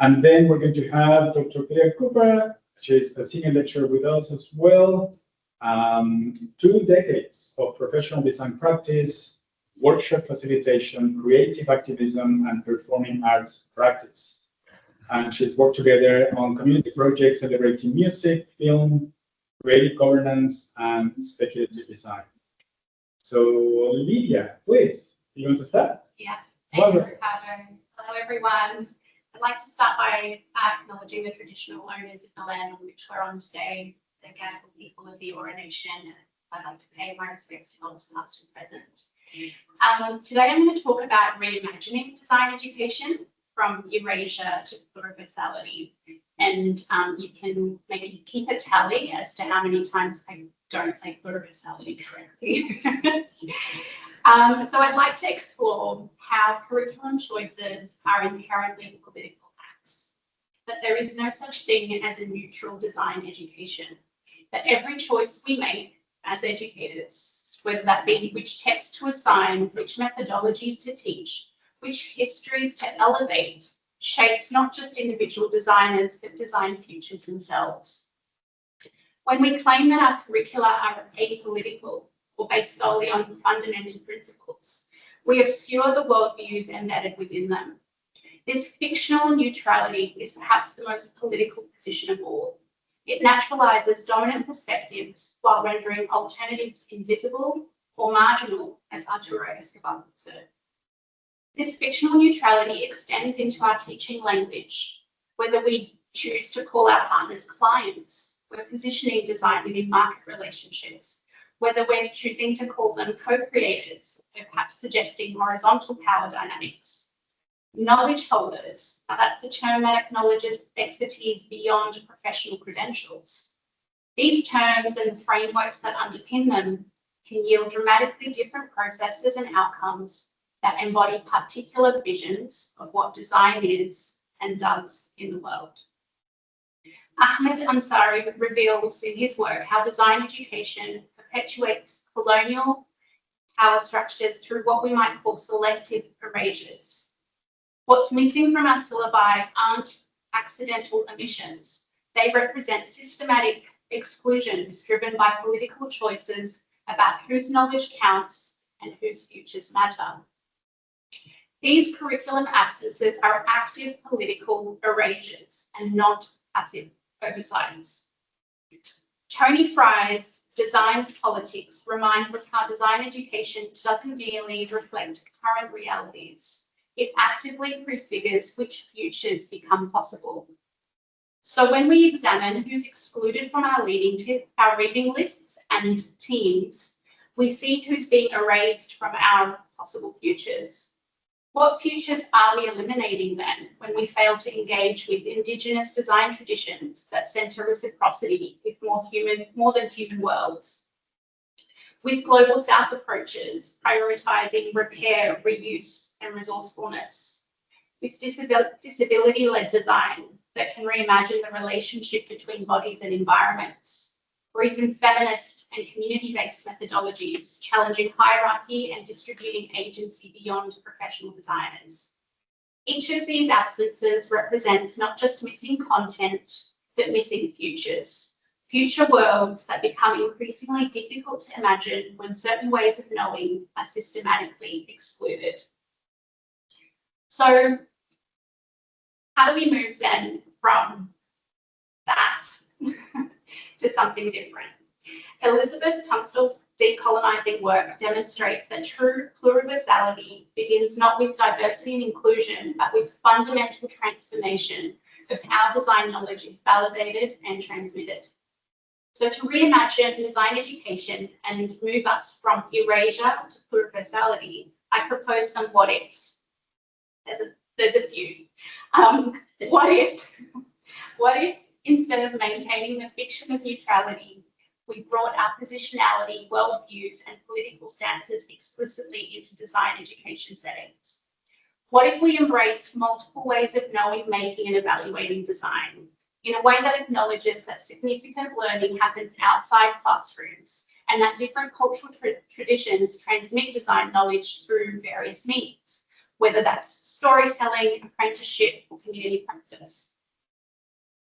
And then we're going to have Dr. Clare Cooper. She's a senior lecturer with us as well. 2 decades of professional design practice, workshop facilitation, creative activism, and performing arts practice. And she's worked together on community projects celebrating music, film, creative governance, and speculative design. So, Ledia, please, you want to start? Yes, thank you, Ricardo. Hello, everyone. I'd like to start by acknowledging the traditional owners of the land on which we're on today, the Gadigal people of the Eora Nation. I'd like to pay my respects to elders past and present. Today I'm going to talk about reimagining design education from erasure to pluriversality. And you can maybe keep a tally as to how many times I don't say pluriversality correctly. So I'd like to explore how curriculum choices are inherently political acts, that there is no such thing as a neutral design education, that every choice we make as educators, whether that be which text to assign, which methodologies to teach, which histories to elevate, shapes not just individual designers, but design futures themselves. When we claim that our curricula are apolitical or based solely on fundamental principles, we obscure the worldviews embedded within them. This fictional neutrality is perhaps the most political position of all. It naturalizes dominant perspectives while rendering alternatives invisible or marginal, as Arturo Escobar said. This fictional neutrality extends into our teaching language, whether we choose to call our partners clients, we're positioning design within market relationships, whether we're choosing to call them co-creators, we're perhaps suggesting horizontal power dynamics. Knowledge holders, now that's a term that acknowledges expertise beyond professional credentials. These terms and the frameworks that underpin them can yield dramatically different processes and outcomes that embody particular visions of what design is and does in the world. Ahmed Ansari reveals in his work how design education perpetuates colonial power structures through what we might call selective erasures. What's missing from our syllabi aren't accidental omissions. They represent systematic exclusions driven by political choices about whose knowledge counts and whose futures matter. These curriculum absences are active political erasures and not passive oversights. Tony Fry's Designs Politics reminds us how design education doesn't merely reflect current realities. It actively prefigures which futures become possible. So when we examine who's excluded from our reading lists and teams, we see who's being erased from our possible futures. What futures are we eliminating then when we fail to engage with Indigenous design traditions that centre reciprocity with more than human worlds? With Global South approaches prioritising repair, reuse and resourcefulness? With disability-led design that can reimagine the relationship between bodies and environments? Or even feminist and community-based methodologies challenging hierarchy and distributing agency beyond professional designers. Each of these absences represents not just missing content, but missing futures. Future worlds that become increasingly difficult to imagine when certain ways of knowing are systematically excluded. So, how do we move then from that to something different? Elizabeth Tunstall's decolonising work demonstrates that true pluriversality begins not with diversity and inclusion, but with fundamental transformation of how design knowledge is validated and transmitted. So to reimagine design education and move us from erasure to pluriversality, I propose some what ifs. There's a few. What if instead of maintaining the fiction of neutrality, we brought our positionality, worldviews, and political stances explicitly into design education settings? What if we embraced multiple ways of knowing, making, and evaluating design in a way that acknowledges that significant learning happens outside classrooms and that different cultural traditions transmit design knowledge through various means, whether that's storytelling, apprenticeship, or community practice?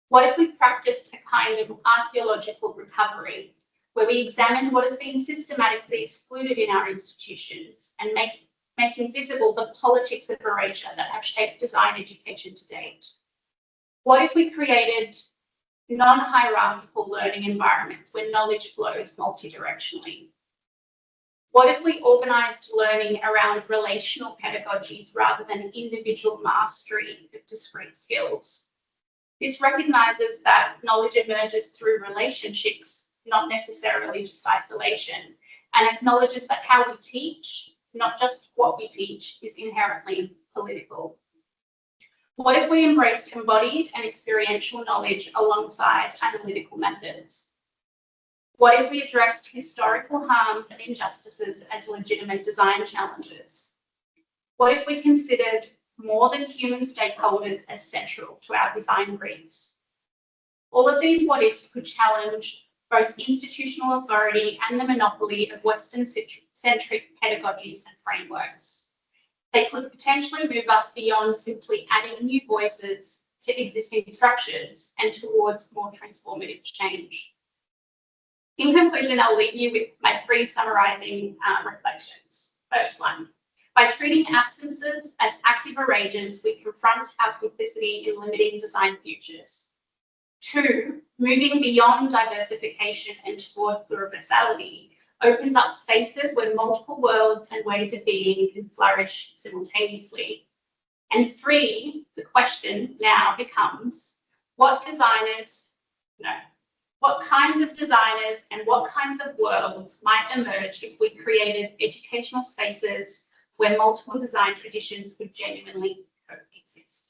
What if we practiced a kind of archaeological recovery, where we examine what has been systematically excluded in our institutions and making visible the politics of erasure that have shaped design education to date? What if we created non-hierarchical learning environments where knowledge flows multidirectionally? What if we organised learning around relational pedagogies rather than individual mastery of discrete skills? This recognises that knowledge emerges through relationships, not necessarily just isolation, and acknowledges that how we teach, not just what we teach, is inherently political. What if we embraced embodied and experiential knowledge alongside analytical methods? What if we addressed historical harms and injustices as legitimate design challenges? What if we considered more than human stakeholders as central to our design briefs? All of these what ifs could challenge both institutional authority and the monopoly of Western-centric pedagogies and frameworks. They could potentially move us beyond simply adding new voices to existing structures and towards more transformative change. In conclusion, I'll leave you with my three summarising reflections. First one, by treating absences as active erasures, we confront our complicity in limiting design futures. Two, moving beyond diversification and toward pluriversality opens up spaces where multiple worlds and ways of being can flourish simultaneously. And three, the question now becomes, what kinds of designers and what kinds of worlds might emerge if we created educational spaces where multiple design traditions could genuinely coexist?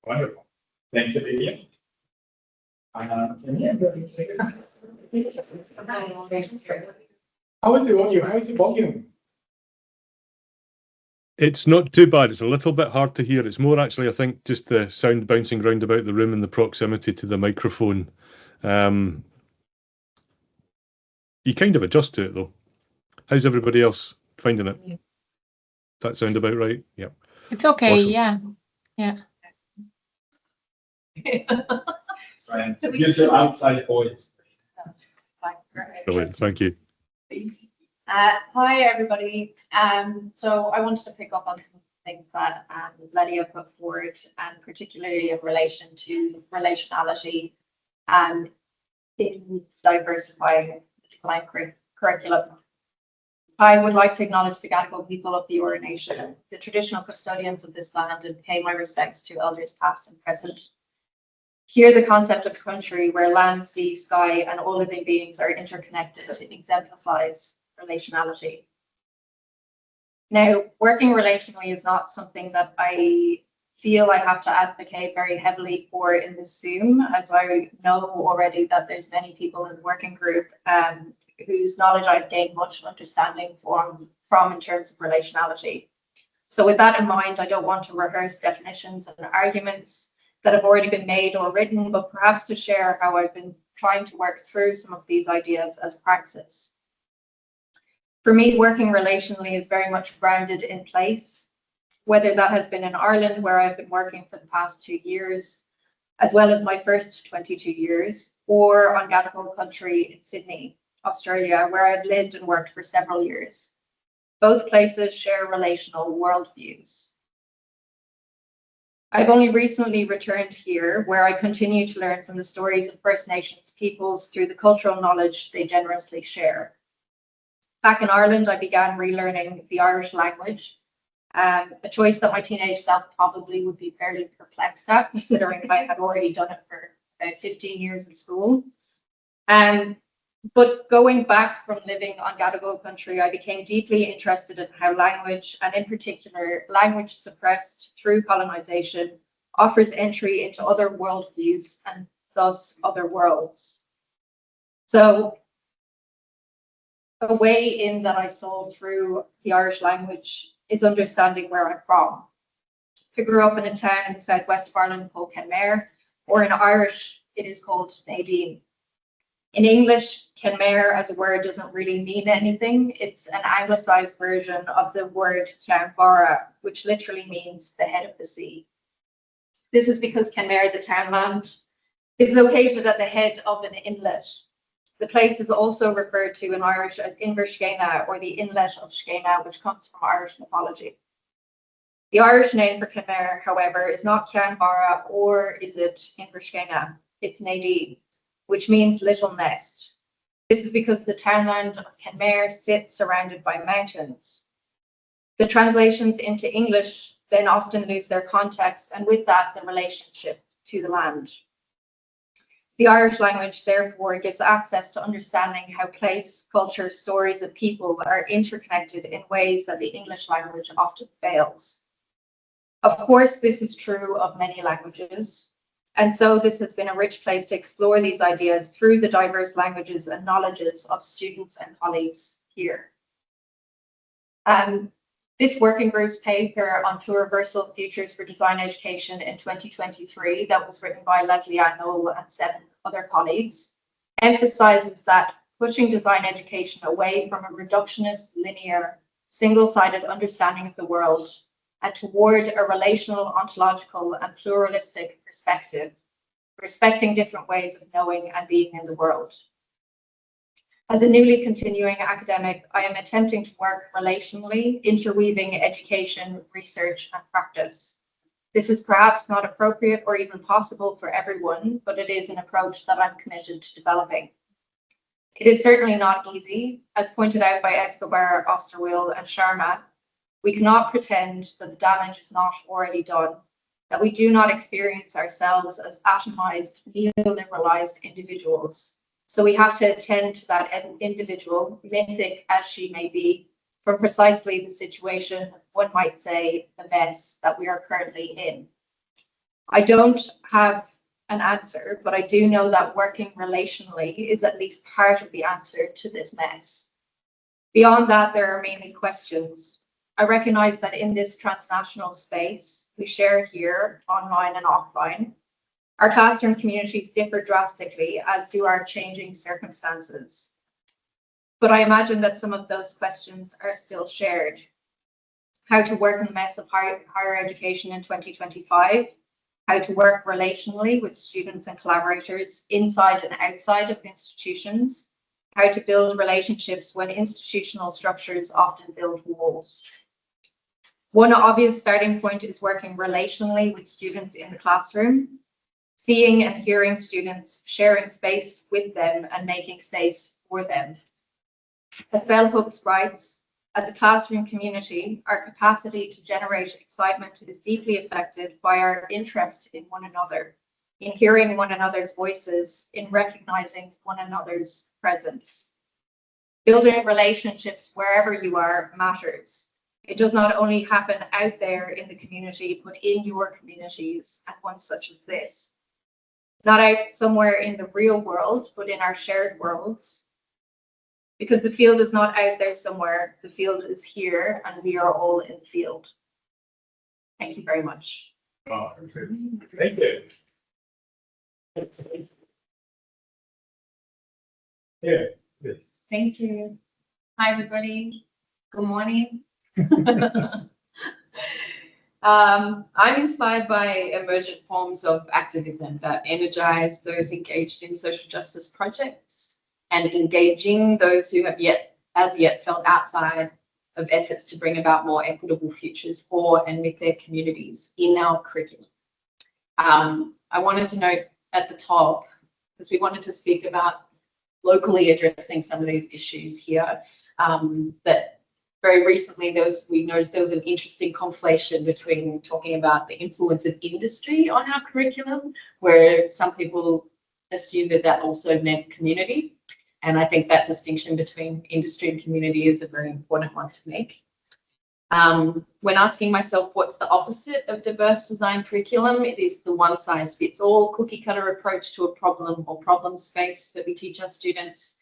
Wonderful. Thank you, Ledia. How is the audio? How is the volume? It's not too bad. It's a little bit hard to hear. It's more actually, I think, just the sound bouncing around about the room and the proximity to the microphone. You kind of adjust to it, though. How's everybody else finding it? Does that sound about right? Yeah. It's okay. Awesome. Yeah. Right. Use your outside voice. Brilliant. Thank you. Hi, everybody. So I wanted to pick up on some things that Ledia put forward, and particularly in relation to relationality in diversifying the design curriculum. I would like to acknowledge the Gadigal people of the Eora Nation, the traditional custodians of this land, and pay my respects to elders past and present. Here, the concept of country, where land, sea, sky, and all living beings are interconnected, exemplifies relationality. Now, working relationally is not something that I feel I have to advocate very heavily for in this Zoom, as I know already that there's many people in the working group whose knowledge I've gained much understanding from in terms of relationality. So with that in mind, I don't want to rehearse definitions and arguments that have already been made or written, but perhaps to share how I've been trying to work through some of these ideas as praxis. For me, working relationally is very much grounded in place, whether that has been in Ireland, where I've been working for the past 2 years, as well as my first 22 years, or on Gadigal country in Sydney, Australia, where I've lived and worked for several years. Both places share relational worldviews. I've only recently returned here, where I continue to learn from the stories of First Nations peoples through the cultural knowledge they generously share. Back in Ireland, I began relearning the Irish language, a choice that my teenage self probably would be fairly perplexed at, considering I had already done it for about 15 years in school. But going back from living on Gadigal country, I became deeply interested in how language, and in particular, language suppressed through colonization, offers entry into other worldviews and thus other worlds. So a way in that I saw through the Irish language is understanding where I'm from. I grew up in a town in the southwest of Ireland called Kenmare, or in Irish, it is called Nadine. In English, Kenmare as a word doesn't really mean anything. It's an anglicized version of the word Kianvara, which literally means the head of the sea. This is because Kenmare, the townland, is located at the head of an inlet. The place is also referred to in Irish as Inverskena, or the inlet of Skena, which comes from Irish mythology. The Irish name for Kenmare, however, is not Kianvara or is it Inverskena. It's Nadine, which means little nest. This is because the townland of Kenmare sits surrounded by mountains. The translations into English then often lose their context, and with that, the relationship to the land. The Irish language, therefore, gives access to understanding how place, culture, stories, and people are interconnected in ways that the English language often fails. Of course, this is true of many languages, and so this has been a rich place to explore these ideas through the diverse languages and knowledges of students and colleagues here. This working group's paper on pluriversal futures for design education in 2023, that was written by Ledia and 7 other colleagues, emphasizes that pushing design education away from a reductionist, linear, single-sided understanding of the world and toward a relational, ontological, and pluralistic perspective, respecting different ways of knowing and being in the world. As a newly continuing academic, I am attempting to work relationally, interweaving education, research, and practice. This is perhaps not appropriate or even possible for everyone, but it is an approach that I'm committed to developing. It is certainly not easy. As pointed out by Escobar, Osterwil, and Sharma, we cannot pretend that the damage is not already done, that we do not experience ourselves as atomized, neoliberalized individuals. So we have to attend to that individual, mythic as she may be, from precisely the situation, one might say, the mess that we are currently in. I don't have an answer, but I do know that working relationally is at least part of the answer to this mess. Beyond that, there are mainly questions. I recognize that in this transnational space we share here, online and offline, our classroom communities differ drastically, as do our changing circumstances. But I imagine that some of those questions are still shared. How to work in the mess of higher education in 2025, how to work relationally with students and collaborators inside and outside of institutions, how to build relationships when institutional structures often build walls. One obvious starting point is working relationally with students in the classroom, seeing and hearing students, sharing space with them and making space for them. As Bell Hooks writes, as a classroom community, our capacity to generate excitement is deeply affected by our interest in one another, in hearing one another's voices, in recognizing one another's presence. Building relationships wherever you are matters. It does not only happen out there in the community, but in your communities, and one such as this. Not out somewhere in the real world, but in our shared worlds. Because the field is not out there somewhere, the field is here, and we are all in the field. Thank you very much. Oh, thank you. Yeah, yes. Thank you. Hi, everybody. Good morning. I'm inspired by emergent forms of activism that energize those engaged in social justice projects and engaging those who have as yet felt outside of efforts to bring about more equitable futures for and with their communities in our curriculum. I wanted to note at the top, because we wanted to speak about locally addressing some of these issues here, that very recently we noticed there was an interesting conflation between talking about the influence of industry on our curriculum, where some people assume that also meant community. And I think that distinction between industry and community is a very important one to make. When asking myself what's the opposite of diverse design curriculum, it is the one-size-fits-all cookie-cutter approach to a problem or problem space that we teach our students.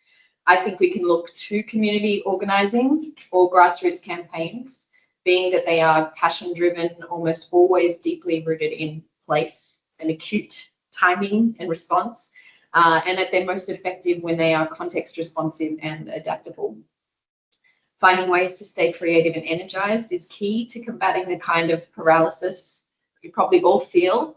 I think we can look to community organising or grassroots campaigns, being that they are passion-driven, almost always deeply rooted in place and acute timing and response, and that they're most effective when they are context responsive and adaptable. Finding ways to stay creative and energized is key to combating the kind of paralysis we probably all feel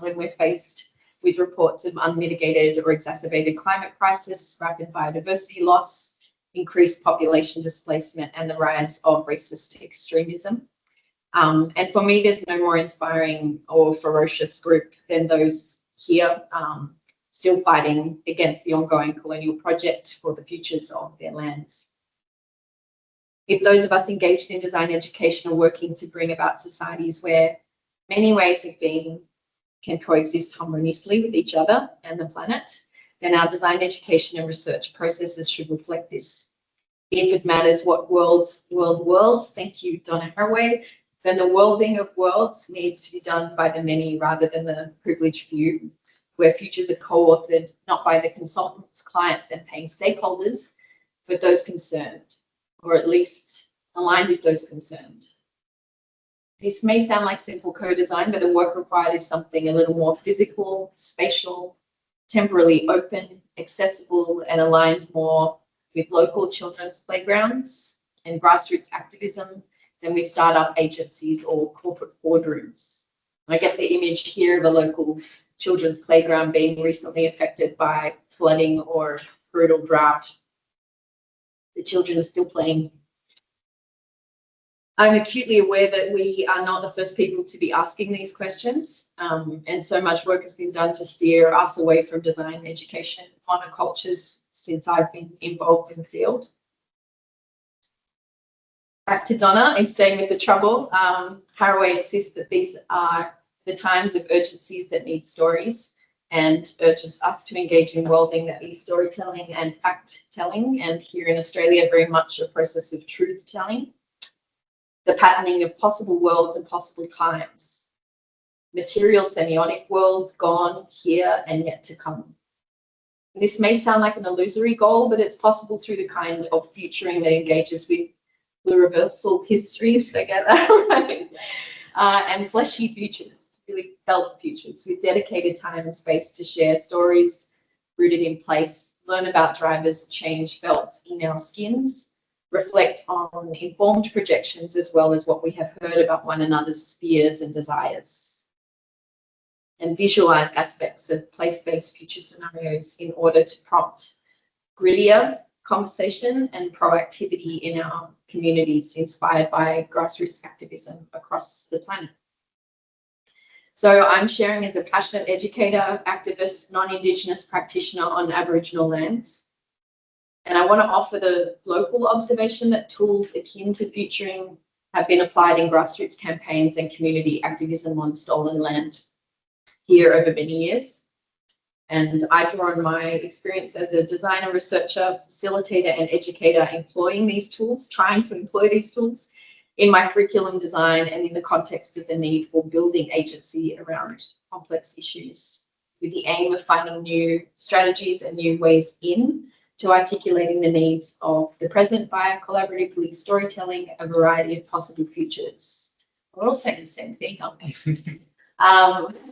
when we're faced with reports of unmitigated or exacerbated climate crisis, rapid biodiversity loss, increased population displacement, and the rise of racist extremism. And for me, there's no more inspiring or ferocious group than those here still fighting against the ongoing colonial project for the futures of their lands. If those of us engaged in design education are working to bring about societies where many ways of being can coexist harmoniously with each other and the planet, then our design education and research processes should reflect this. If it matters what worlds, thank you, Donna Haraway, then the worlding of worlds needs to be done by the many rather than the privileged few, where futures are co-authored not by the consultants, clients, and paying stakeholders, but those concerned, or at least aligned with those concerned. This may sound like simple co-design, but the work required is something a little more physical, spatial, temporally open, accessible, and aligned more with local children's playgrounds and grassroots activism than with startup agencies or corporate boardrooms. I get the image here of a local children's playground being recently affected by flooding or brutal drought. The children are still playing. I'm acutely aware that we are not the first people to be asking these questions, and so much work has been done to steer us away from design education monocultures since I've been involved in the field. Back to Donna, and staying with the trouble, Haraway insists that these are the times of urgencies that need stories, and urges us to engage in worlding that is storytelling and fact-telling, and here in Australia, very much a process of truth-telling. The patterning of possible worlds and possible times. Material semiotic worlds gone, here, and yet to come. This may sound like an illusory goal, but it's possible through the kind of futuring that engages with pluriversal histories, I get that right, and fleshy futures, really felt futures, with dedicated time and space to share stories rooted in place, learn about drivers, change felt in our skins, reflect on informed projections as well as what we have heard about one another's fears and desires, and visualize aspects of place-based future scenarios in order to prompt grittier conversation and proactivity in our communities inspired by grassroots activism across the planet. So I'm sharing as a passionate educator, activist, non-Indigenous practitioner on Aboriginal lands. And I want to offer the local observation that tools akin to futuring have been applied in grassroots campaigns and community activism on stolen land here over many years. And I draw on my experience as a designer, researcher, facilitator, and educator employing these tools, trying to employ these tools in my curriculum design and in the context of the need for building agency around complex issues, with the aim of finding new strategies and new ways to articulating the needs of the present via collaboratively storytelling a variety of possible futures. We're all saying the same thing, aren't we?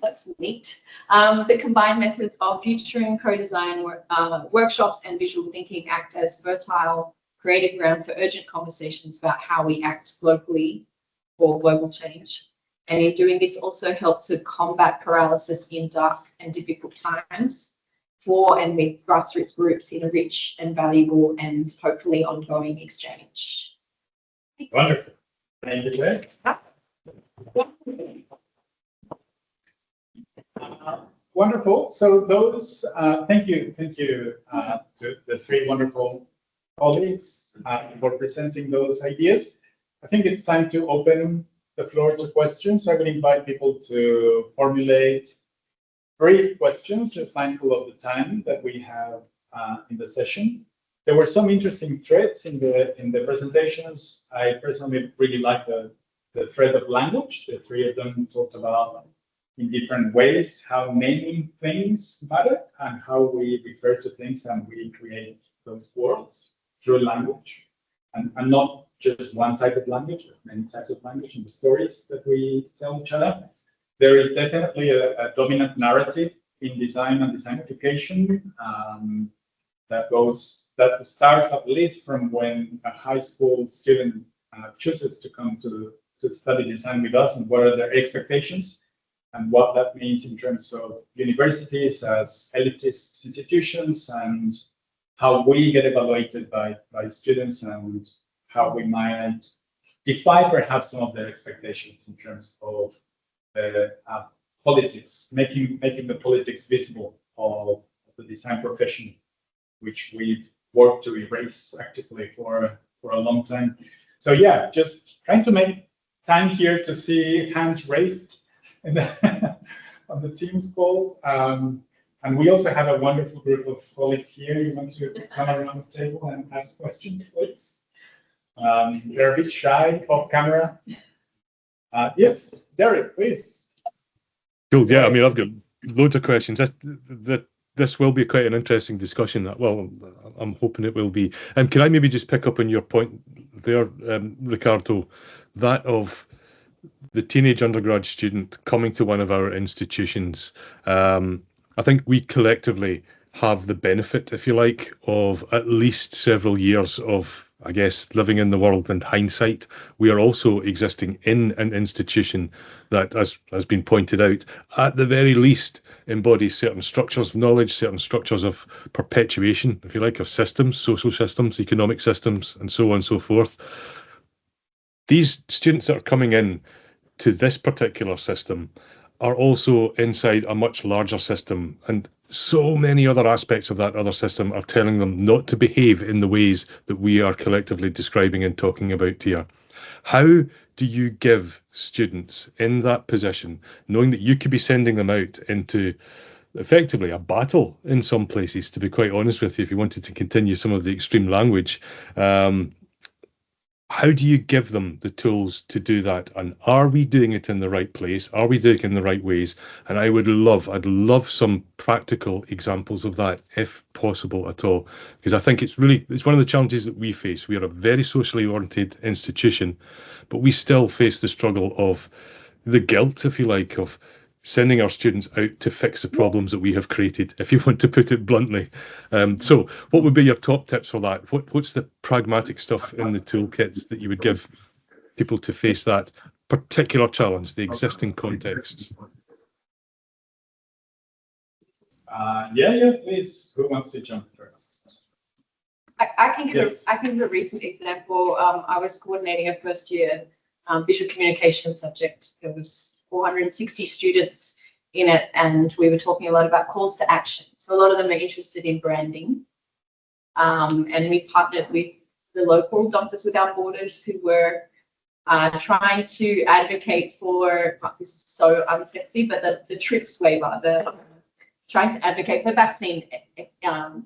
That's neat. The combined methods of futuring, co-design workshops and visual thinking act as fertile creative ground for urgent conversations about how we act locally for global change. And in doing this also helps to combat paralysis in dark and difficult times for and with grassroots groups in a rich and valuable and hopefully ongoing exchange. Wonderful. Thank you, Clare. Wonderful. So those, thank you to the three wonderful colleagues for presenting those ideas. I think it's time to open the floor to questions. I would invite people to formulate brief questions, just mindful of the time that we have in the session. There were some interesting threads in the presentations. I personally really like the thread of language. The three of them talked about in different ways how naming things matter and how we refer to things and we create those worlds through language. And not just one type of language, but many types of language in the stories that we tell each other. There is definitely a dominant narrative in design and design education. That starts at least from when a high school student chooses to come to study design with us, and what are their expectations, and what that means in terms of universities as elitist institutions, and how we get evaluated by students, and how we might defy perhaps some of their expectations in terms of politics, making the politics visible of the design profession, which we've worked to erase actively for a long time. So yeah, just trying to make time here to see hands raised in the, on the Teams call. And we also have a wonderful group of colleagues here. You want to come around the table and ask questions, please? They're a bit shy off camera. Yes, Derek, please. Cool. Yeah, I mean, I've got loads of questions. This will be quite an interesting discussion. Well, I'm hoping it will be. Can I maybe just pick up on your point there, Ricardo, that of the teenage undergrad student coming to one of our institutions? I think we collectively have the benefit, if you like, of at least several years of, I guess, living in the world and hindsight. We are also existing in an institution that, as has been pointed out, at the very least embodies certain structures of knowledge, certain structures of perpetuation, if you like, of systems, social systems, economic systems, and so on and so forth. These students that are coming in to this particular system are also inside a much larger system, and so many other aspects of that other system are telling them not to behave in the ways that we are collectively describing and talking about here. How do you give students in that position, knowing that you could be sending them out into effectively a battle in some places, to be quite honest with you, if you wanted to continue some of the extreme language, how do you give them the tools to do that? And are we doing it in the right place? Are we doing it in the right ways? And I'd love some practical examples of that, if possible at all, because I think it's one of the challenges that we face. We are a very socially oriented institution, but we still face the struggle of the guilt, if you like, of sending our students out to fix the problems that we have created, if you want to put it bluntly. So what would be your top tips for that? What's the pragmatic stuff in the toolkits that you would give people to face that particular challenge, the existing contexts? Yeah, please. Who wants to jump first? I can give Yes. I can give a recent example. I was coordinating a first year visual communication subject. There was 460 students in it, and we were talking a lot about calls to action. So a lot of them are interested in branding. And we partnered with the local Doctors Without Borders, who were trying to advocate for, this is so unsexy, but the TRIPS waiver, trying to advocate for vaccine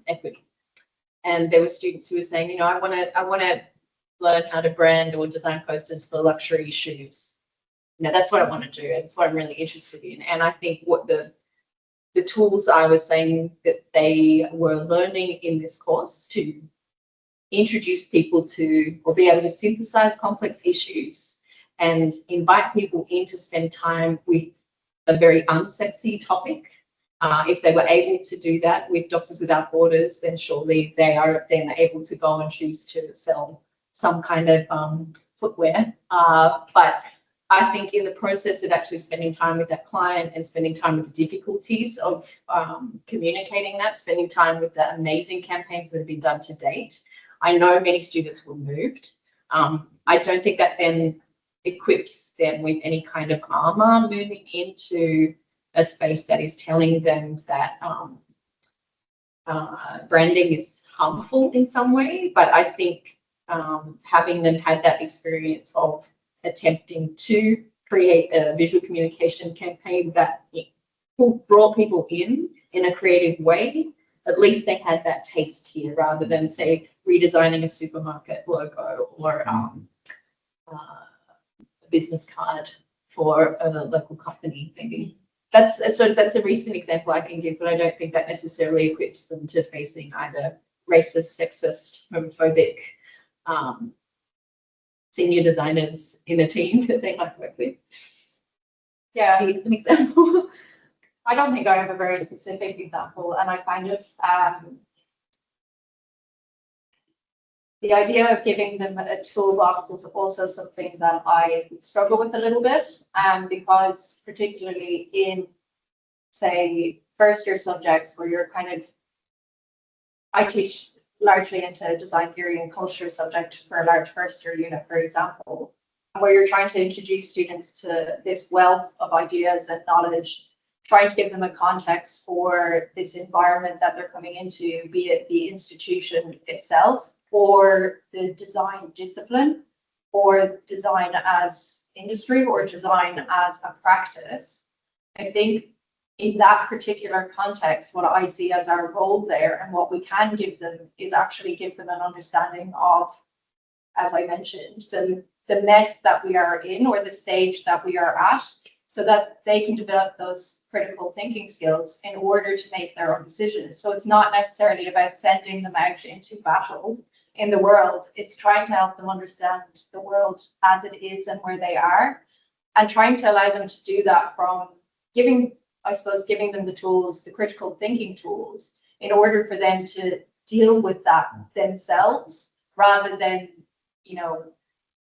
equity. And there were students who were saying, you know, I want to learn how to brand or design posters for luxury shoes. You know, that's what I want to do. That's what I'm really interested in. And I think what the tools I was saying that they were learning in this course to introduce people to, or be able to synthesize complex issues and invite people in to spend time with a very unsexy topic. If they were able to do that with Doctors Without Borders, then surely they are then able to go and choose to sell some kind of footwear. But I think in the process of actually spending time with that client and spending time with the difficulties of communicating that, spending time with the amazing campaigns that have been done to date, I know many students were moved. I don't think that then equips them with any kind of armor moving into a space that is telling them that branding is harmful in some way. But I think having them had that experience of attempting to create a visual communication campaign that brought people in a creative way, at least they had that taste here, rather than, say, redesigning a supermarket logo or a business card for a local company, maybe. That's a recent example I can give, but I don't think that necessarily equips them to facing either racist, sexist, homophobic senior designers in a team that they might work with. Yeah. Do you have an example? I don't think I have a very specific example, and I kind of, the idea of giving them a toolbox is also something that I struggle with a little bit, because particularly in, say, first year subjects where you're kind of, I teach largely into design theory and culture subject for a large first year unit, for example, where you're trying to introduce students to this wealth of ideas and knowledge, trying to give them a context for this environment that they're coming into, be it the institution itself or the design discipline or design as industry or design as a practice. I think in that particular context, what I see as our role there and what we can give them is actually give them an understanding of, as I mentioned, the mess that we are in or the stage that we are at, so that they can develop those critical thinking skills in order to make their own decisions. So it's not necessarily about sending them out into battle in the world. It's trying to help them understand the world as it is and where they are, and trying to allow them to do that from giving them the tools, the critical thinking tools, in order for them to deal with that themselves, rather than, you know,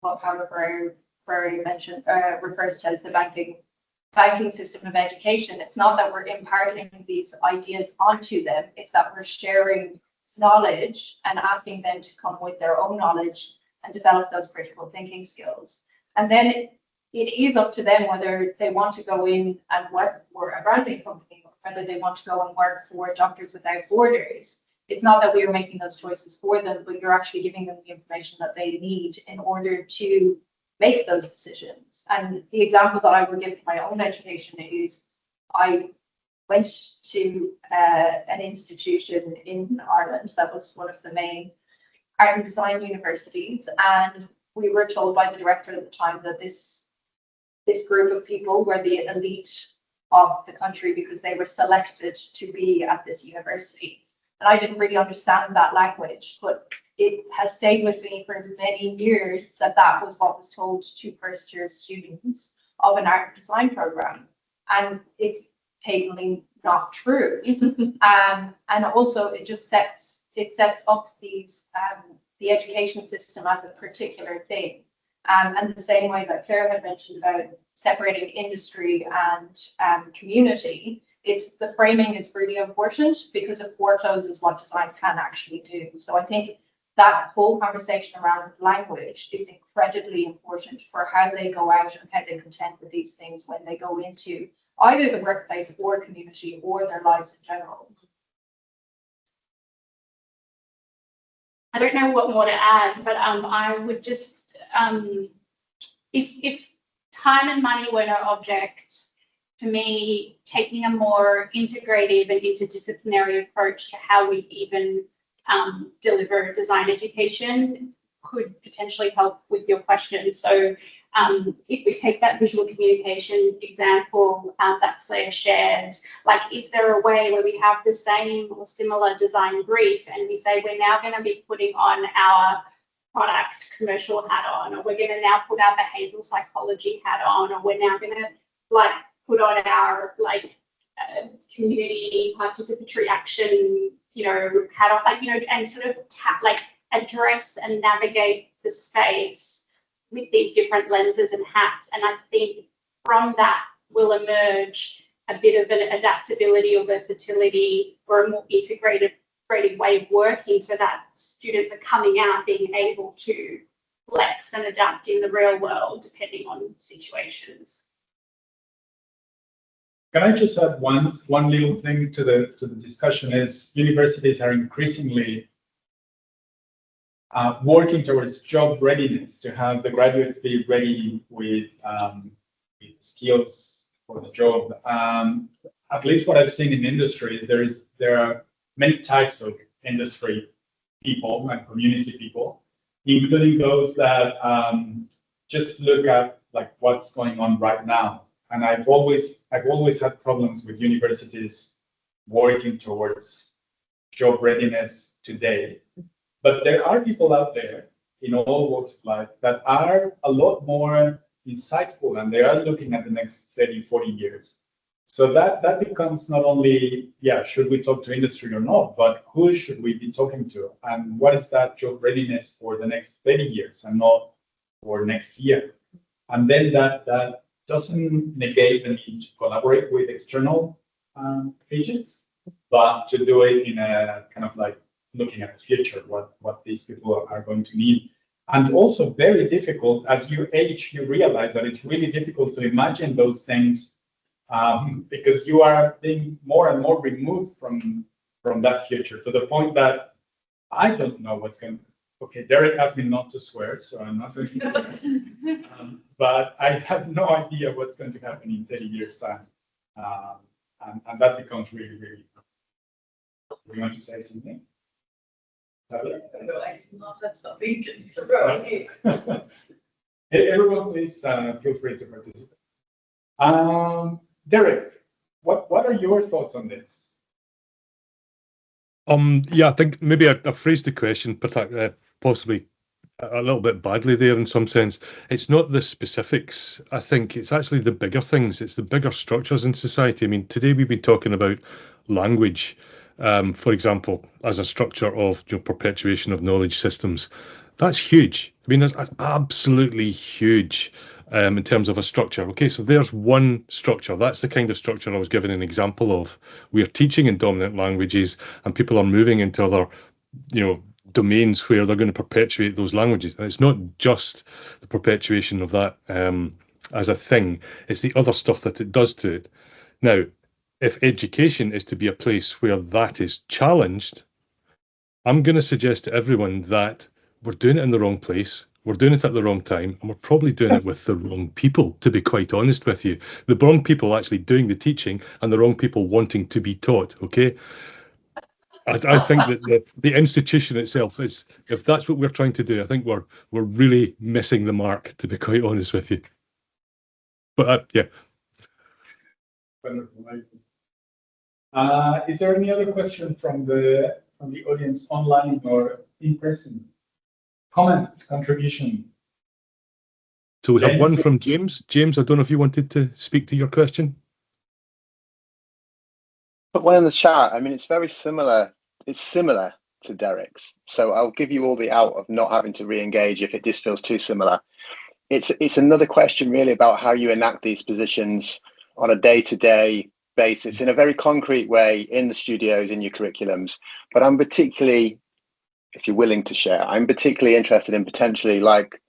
what Paulo Freire mentioned, refers to as the banking system of education. It's not that we're imparting these ideas onto them, it's that we're sharing knowledge and asking them to come with their own knowledge and develop those critical thinking skills. And then it is up to them whether they want to go in and work for a branding company or whether they want to go and work for Doctors Without Borders. It's not that we are making those choices for them, but you're actually giving them the information that they need in order to make those decisions. And the example that I would give for my own education is I went to an institution in Ireland that was one of the main art and design universities, and we were told by the director at the time that this group of people were the elite of the country because they were selected to be at this university. And I didn't really understand that language, but it has stayed with me for many years that that was what was told to first year students of an art and design program. And it's patently not true. And also it just sets up these the education system as a particular thing. And the same way that Clare had mentioned about separating industry and community, it's the framing is really important because it forecloses what design can actually do. So I think that whole conversation around language is incredibly important for how they go out and how they contend with these things when they go into either the workplace or community or their lives in general. I don't know what more to add, but I would just, if time and money were no object, for me, taking a more integrative and interdisciplinary approach to how we even deliver design education could potentially help with your question. So if we take that visual communication example that Clare shared, like, is there a way where we have the same or similar design brief and we say we're now going to be putting on our product commercial hat on, or we're going to now put our behavioral psychology hat on, or we're now going to like put on our like community participatory action, you know, hat on, like, you know, and sort of like address and navigate the space with these different lenses and hats. And I think from that will emerge a bit of an adaptability or versatility or a more integrated way of working, so that students are coming out being able to flex and adapt in the real world depending on situations. Can I just add one little thing to the discussion? Is universities are increasingly working towards job readiness, to have the graduates be ready with skills for the job. At least what I've seen in industry is there are many types of industry people and community people, including those that just look at like what's going on right now. And I've always had problems with universities working towards job readiness today. But there are people out there in all walks of life that are a lot more insightful, and they are looking at the next 30, 40 years. So that becomes not only, yeah, should we talk to industry or not, but who should we be talking to? And what is that job readiness for the next 30 years and not for next year? And then that doesn't negate the need to collaborate with external agents, but to do it in a kind of like looking at the future, what these people are going to need. And also very difficult, as you age, you realize that it's really difficult to imagine those things because you are being more and more removed from that future, to the point that I don't know what's going to. Okay, Derek asked me not to swear, so I'm not going to. But I have no idea what's going to happen in 30 years' time. And that becomes really, really. You want to say something? Everyone, please feel free to participate. Derek, what are your thoughts on this? Yeah, I think maybe I phrased the question possibly a little bit badly there in some sense. It's not the specifics. I think it's actually the bigger things. It's the bigger structures in society. I mean, today we've been talking about language, for example, as a structure of perpetuation of knowledge systems. That's huge. I mean, that's absolutely huge in terms of a structure. Okay, so there's one structure. That's the kind of structure I was giving an example of. We are teaching in dominant languages, and people are moving into other, domains where they're going to perpetuate those languages. And it's not just the perpetuation of that as a thing, it's the other stuff that it does to it. Now, if education is to be a place where that is challenged, I'm going to suggest to everyone that we're doing it in the wrong place, we're doing it at the wrong time, and we're probably doing it with the wrong people, to be quite honest with you. The wrong people actually doing the teaching and the wrong people wanting to be taught, okay? I think that the institution itself is, if that's what we're trying to do, I think we're really missing the mark, to be quite honest with you. But yeah. Is there any other question from the audience online or in person? Comment, contribution. So we have James? one from James. James, I don't know if you wanted to speak to your question. Put one in the chat. I mean, it's very similar. It's similar to Derek's. So I'll give you all the out of not having to re-engage if it just feels too similar. It's another question really about how you enact these positions on a day-to-day basis in a very concrete way in the studios, in your curriculums. But I'm particularly, if you're willing to share, I'm particularly interested in potentially like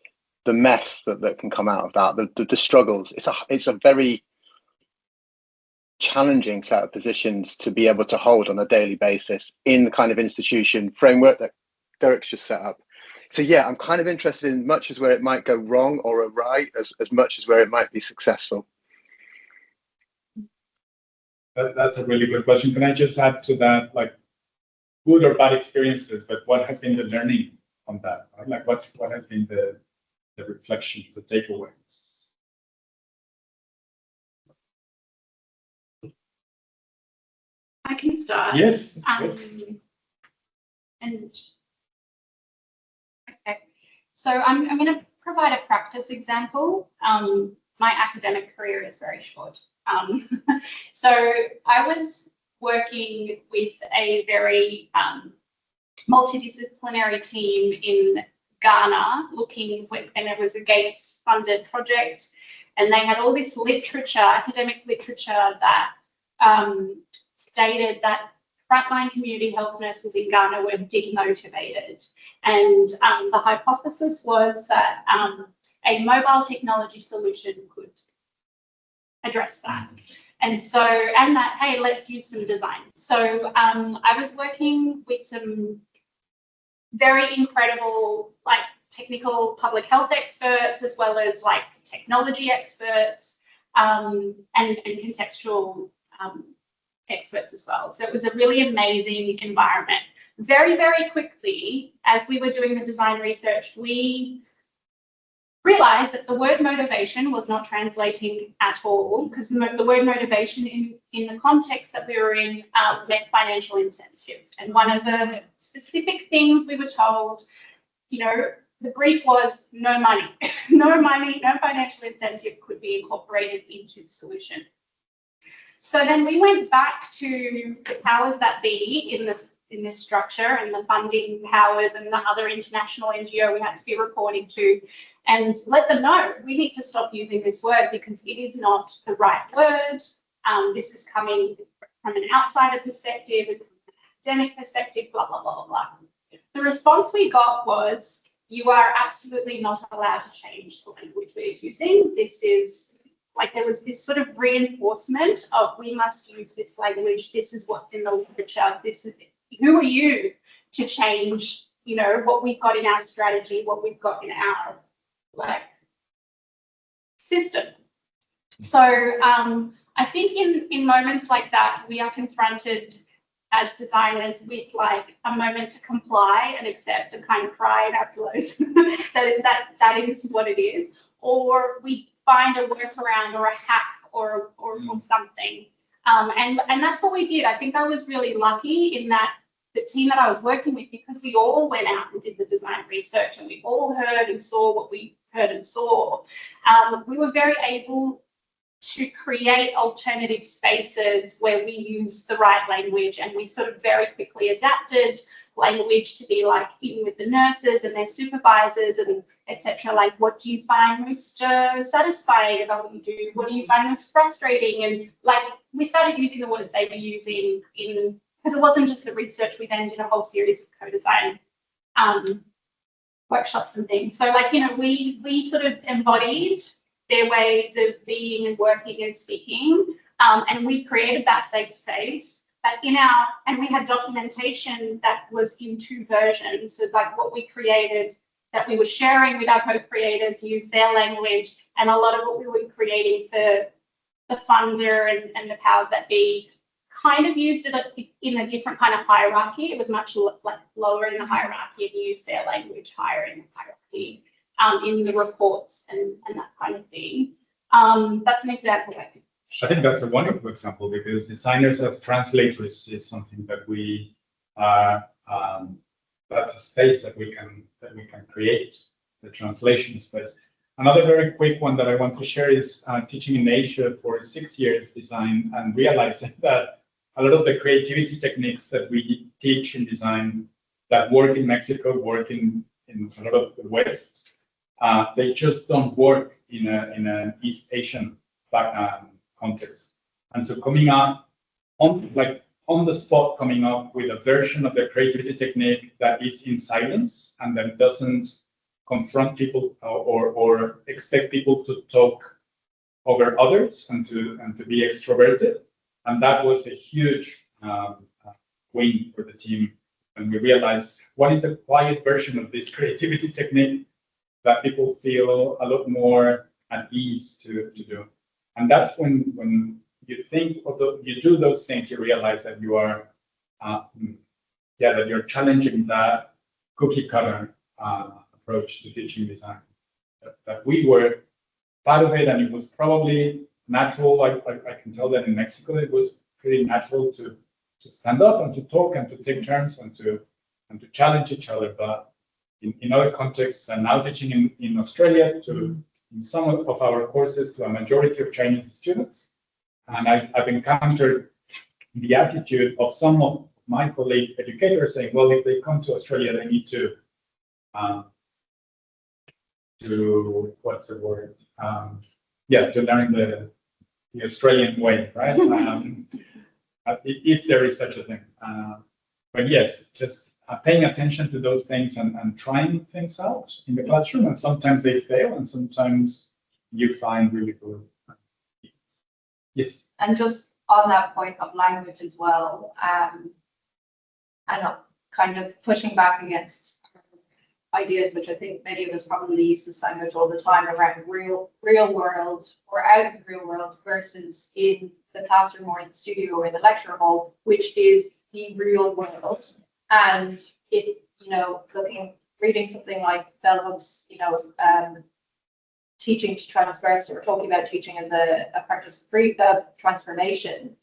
the mess that can come out of that, the struggles. It's a very challenging set of positions to be able to hold on a daily basis in the kind of institution framework that Derek's just set up. So yeah, I'm kind of interested in much as where it might go wrong or awry as much as where it might be successful. That's a really good question. Can I just add to that, like good or bad experiences, but what has been the learning on that? Right? Like what has been the reflections, the takeaways? I can start. Yes. And okay, so I'm going to provide a practice example. My academic career is very short. So I was working with a very multidisciplinary team in Ghana, and it was a Gates-funded project, and they had all this literature, academic literature that stated that frontline community health nurses in Ghana were demotivated. And the hypothesis was that a mobile technology solution could address that. And so, and that, hey, let's use some design. So I was working with some very incredible, like technical public health experts, as well as like technology experts and contextual experts as well. So it was a really amazing environment. Very, very quickly, as we were doing the design research, we realized that the word motivation was not translating at all, because the word motivation in the context that we were in meant financial incentive. And one of the specific things we were told, the brief was no money, no money, no financial incentive could be incorporated into the solution. So then we went back to the powers that be in this structure and the funding powers and the other international NGO we had to be reporting to, and let them know we need to stop using this word because it is not the right word. This is coming from an outsider perspective, it's an academic perspective, blah, blah, blah, blah, blah. The response we got was, you are absolutely not allowed to change the language we're using. This is like, there was this sort of reinforcement of, we must use this language. This is what's in the literature. This is, who are you to change, you know, what we've got in our strategy, what we've got in our like system. So I think in moments like that, we are confronted as designers with like a moment to comply and accept and kind of cry in our pillows that is what it is, or we find a workaround or a hack or something, and that's what we did. I think I was really lucky in that the team that I was working with, because we all went out and did the design research and we all heard and saw what we heard and saw, we were very able to create alternative spaces where we use the right language, and we sort of very quickly adapted language to be like even with the nurses and their supervisors and etc. Like, what do you find most satisfying about what you do? What do you find most frustrating? And like, we started using the words they were using in, because it wasn't just the research, we then did a whole series of co-design workshops and things. So like, you know, we sort of embodied their ways of being and working and speaking, and we created that safe space. But and we had documentation that was in 2 versions. So like what we created that we were sharing with our co-creators, use their language, and a lot of what we were creating for the funder and the powers that be kind of used it in a different kind of hierarchy. It was much like lower in the hierarchy and used their language higher in the hierarchy. In the reports and that kind of thing. That's an example. I think that's a wonderful example, because designers as translators is something that we that's a space that we can create, the translation space. Another very quick one that I want to share is teaching in Asia for 6 years design, and realizing that a lot of the creativity techniques that we teach in design that work in Mexico, work in a lot of the West, they just don't work in an East Asian context. And so coming up on the spot, coming up with a version of the creativity technique that is in silence and that doesn't confront people or expect people to talk over others and to be extroverted. And that was a huge win for the team. And we realized, what is a quiet version of this creativity technique that people feel a lot more at ease to do? And that's when you think of you do those things, you realize that you are, that you're challenging that cookie cutter approach to teaching design. That we were part of it, and it was probably natural. I can tell that in Mexico, it was pretty natural to stand up and to talk and to take turns and to challenge each other. But in other contexts, and now teaching in Australia, in some of our courses to a majority of Chinese students, and I've encountered the attitude of some of my colleague educators saying, well, if they come to Australia, they need to what's the word? To learn the Australian way, right? If there is such a thing. But yes, just paying attention to those things and trying things out in the classroom, and sometimes they fail, and sometimes you find really good. Yes. And just on that point of language as well, and kind of pushing back against ideas, which I think many of us probably use this language all the time, around real world or out of the real world versus in the classroom or in the studio or in the lecture hall, which is the real world. And if, reading something like Bell's, teaching to transgress, or talking about teaching as a practice of transformation,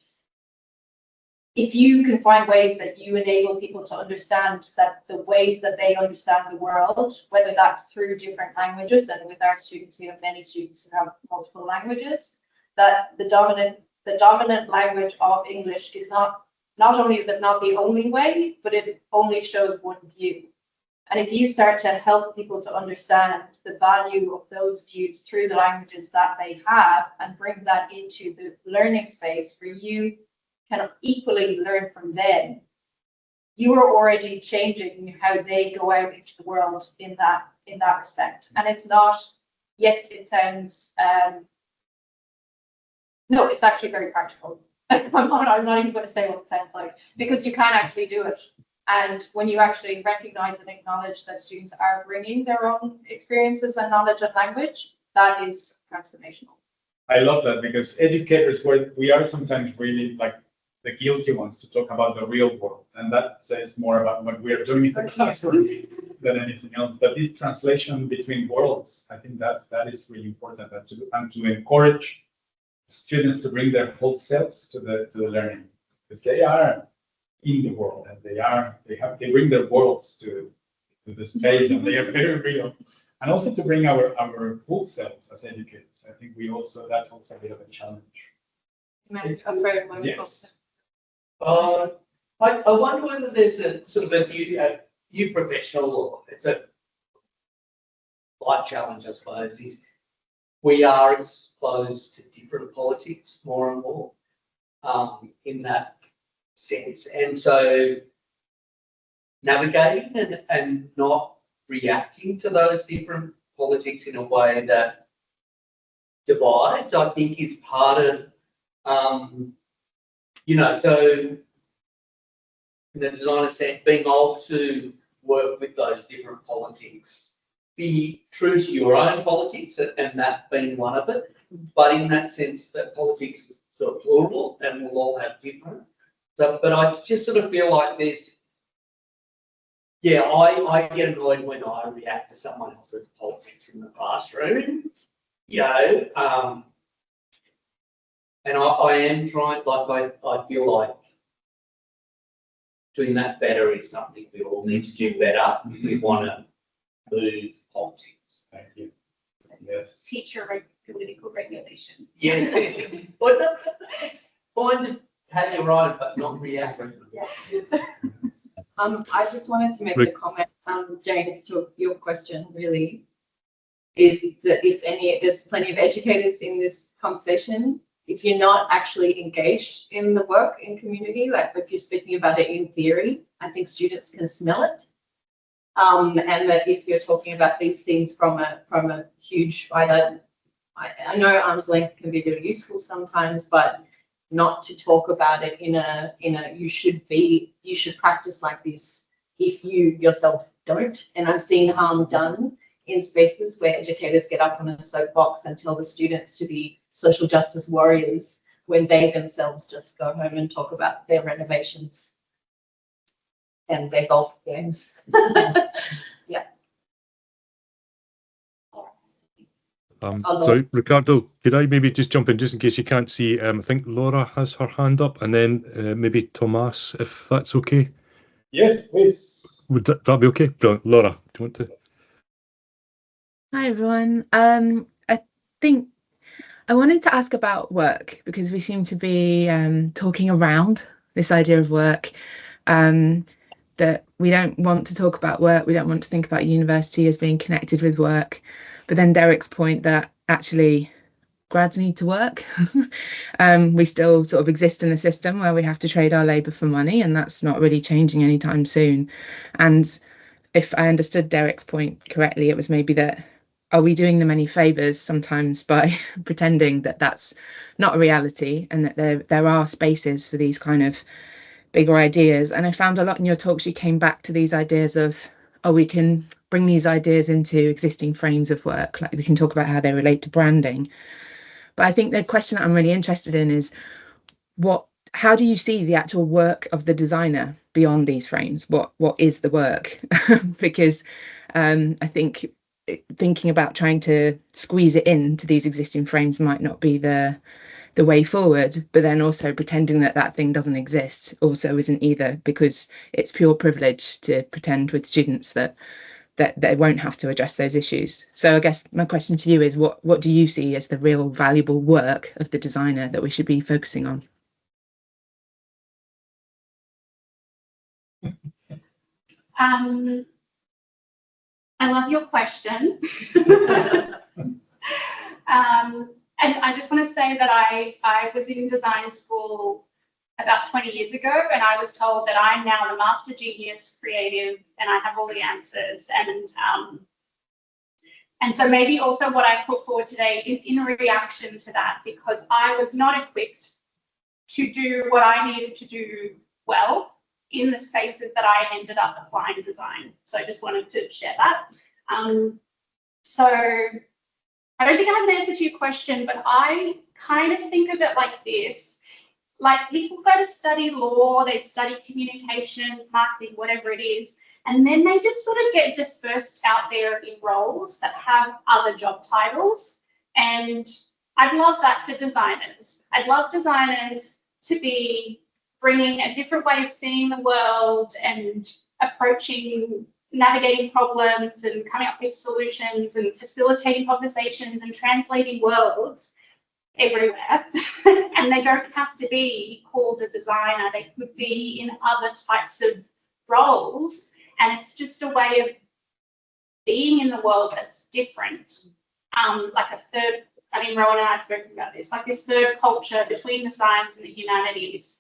if you can find ways that you enable people to understand that the ways that they understand the world, whether that's through different languages, and with our students, we have many students who have multiple languages, that the dominant the dominant language of English is not only is it not the only way, but it only shows one view. And if you start to help people to understand the value of those views through the languages that they have and bring that into the learning space for you kind of equally learn from them, you are already changing how they go out into the world in that respect. And it's not, yes, it sounds, no, it's actually very practical. I'm not even going to say what it sounds like, because you can actually do it. And when you actually recognize and acknowledge that students are bringing their own experiences and knowledge of language, that is transformational. I love that, because educators, we are sometimes really like the guilty ones to talk about the real world. And that says more about what we are doing in the classroom than anything else. But this translation between worlds, I think that is really important, and to encourage students to bring their whole selves to the learning, because they are in the world, and they bring their worlds to the space, and they are very real. And also to bring our full selves as educators. I think that's also a bit of a challenge. Yes. I wonder whether there's a sort of a new professional law. It's a life challenge, I suppose, is we are exposed to different politics more and more in that sense. And so navigating and not reacting to those different politics in a way that divides, I think, is part of, so in the designer sense, being able to work with those different politics, be true to your own politics, and that being one of it, but in that sense that politics is sort of plural and we'll all have different. So, but I just sort of feel like there's, I get annoyed when I react to someone else's politics in the classroom, and I am trying, I feel like doing that better is something we all need to do better if we want to move politics. Thank you. Yes. Teacher political regulation. Yeah, but it's fine to have your own, but not react. I just wanted to make the comment, James, to your question really, is that there's plenty of educators in this conversation. If you're not actually engaged in the work in community, like if you're speaking about it in theory, I think students can smell it. And that if you're talking about these things from a huge, I know arm's length can be really useful sometimes, but not to talk about it in a you should practice like this if you yourself don't. And I've seen harm done in spaces where educators get up on a soapbox and tell the students to be social justice warriors when they themselves just go home and talk about their renovations and their golf games. Yeah. Sorry, Ricardo, could I maybe just jump in just in case you can't see? I think Laura has her hand up, and then maybe Tomas, if that's okay. Yes, please. Would that be okay? Brilliant. Laura, do you want to? Hi, everyone. I think I wanted to ask about work, because we seem to be talking around this idea of work, that we don't want to talk about work. We don't want to think about university as being connected with work. But then Derek's point that actually grads need to work. We still sort of exist in a system where we have to trade our labour for money, and that's not really changing anytime soon. And if I understood Derek's point correctly, it was maybe that, are we doing them any favours sometimes by pretending that that's not a reality, and that there are spaces for these kind of bigger ideas? And I found a lot in your talks you came back to these ideas of, we can bring these ideas into existing frames of work, like we can talk about how they relate to branding. But I think the question that I'm really interested in is, how do you see the actual work of the designer beyond these frames? What is the work? Because I think thinking about trying to squeeze it into these existing frames might not be the way forward, but then also pretending that thing doesn't exist also isn't either, because it's pure privilege to pretend with students that that they won't have to address those issues. So I guess my question to you is, what do you see as the real valuable work of the designer that we should be focusing on? I love your question. And I just want to say that I was in design school about 20 years ago, and I was told that I'm now the master genius creative and I have all the answers. And so maybe also what I put forward today is in reaction to that, because I was not equipped to do what I needed to do well in the spaces that I ended up applying design. So I just wanted to share that. So I don't think I have an answer to your question, but I kind of think of it like this. Like, people go to study law, they study communications, marketing, whatever it is, and then they just sort of get dispersed out there in roles that have other job titles. And I'd love that for designers. I'd love designers to be bringing a different way of seeing the world and approaching, navigating problems and coming up with solutions and facilitating conversations and translating worlds everywhere. And they don't have to be called a designer. They could be in other types of roles. And it's just a way of being in the world that's different. Like a third, I mean, Rowan and I have spoken about this, like this third culture between the science and the humanities,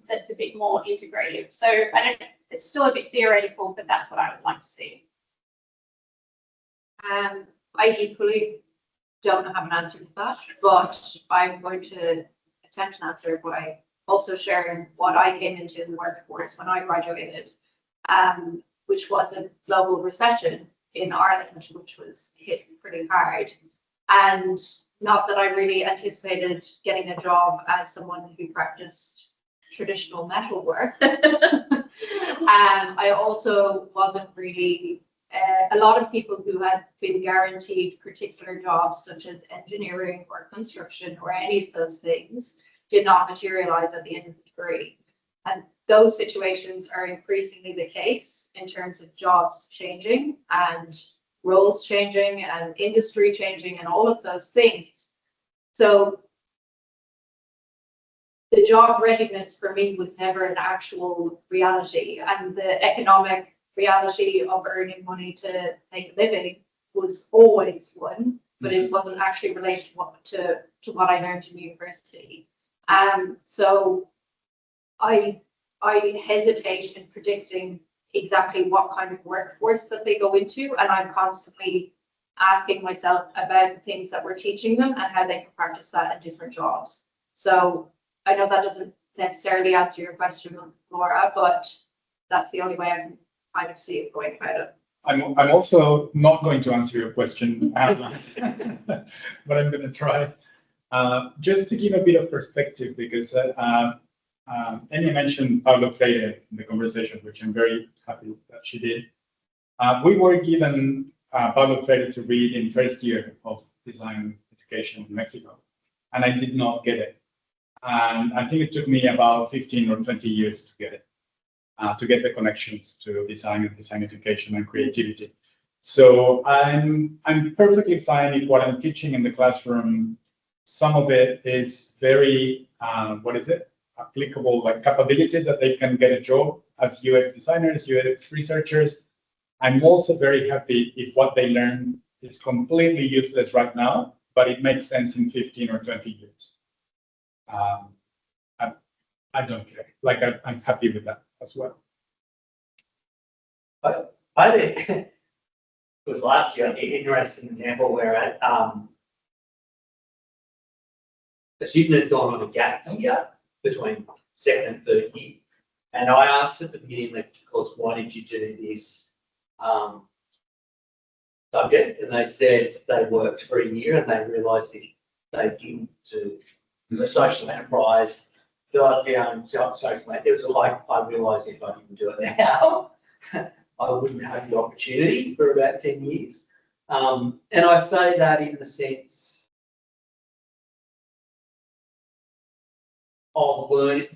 that's a bit more integrative. So it's still a bit theoretical, but that's what I would like to see. I equally don't have an answer to that, but I'm going to attempt an answer by also sharing what I came into in the workforce when I graduated, which was a global recession in Ireland, which was hit pretty hard. And not that I really anticipated getting a job as someone who practiced traditional metalwork. I also wasn't really, a lot of people who had been guaranteed particular jobs such as engineering or construction or any of those things did not materialize at the end of the degree. And those situations are increasingly the case in terms of jobs changing and roles changing and industry changing and all of those things. So the job readiness for me was never an actual reality, and the economic reality of earning money to make a living was always one, but it wasn't actually related to what I learned in university. So I hesitate in predicting exactly what kind of workforce that they go into, and I'm constantly asking myself about the things that we're teaching them and how they can practice that in different jobs. So I know that doesn't necessarily answer your question, Laura, but that's the only way I can kind of see it going about it. I'm also not going to answer your question, but I'm going to try. Just to give a bit of perspective, because Enya mentioned Paulo Freire in the conversation, which I'm very happy that she did. We were given Paulo Freire to read in first year of design education in Mexico, and I did not get it. And I think it took me about 15 or 20 years to get it, to get the connections to design and design education and creativity. So I'm perfectly fine if what I'm teaching in the classroom, some of it is very, applicable, like capabilities that they can get a job as UX designers, UX researchers. I'm also very happy if what they learn is completely useless right now, but it makes sense in 15 or 20 years. I don't care. Like, I'm happy with that as well. I think it was last year an interesting example where a student had gone on a gap year between second and third year, and I asked at the beginning of the course, why did you do this subject? And they said they worked for a year and they realised if they didn't do the social enterprise, develop their own social enterprise. It was like, I realised if I didn't do it now, I wouldn't have the opportunity for about 10 years. And I say that in the sense of learning,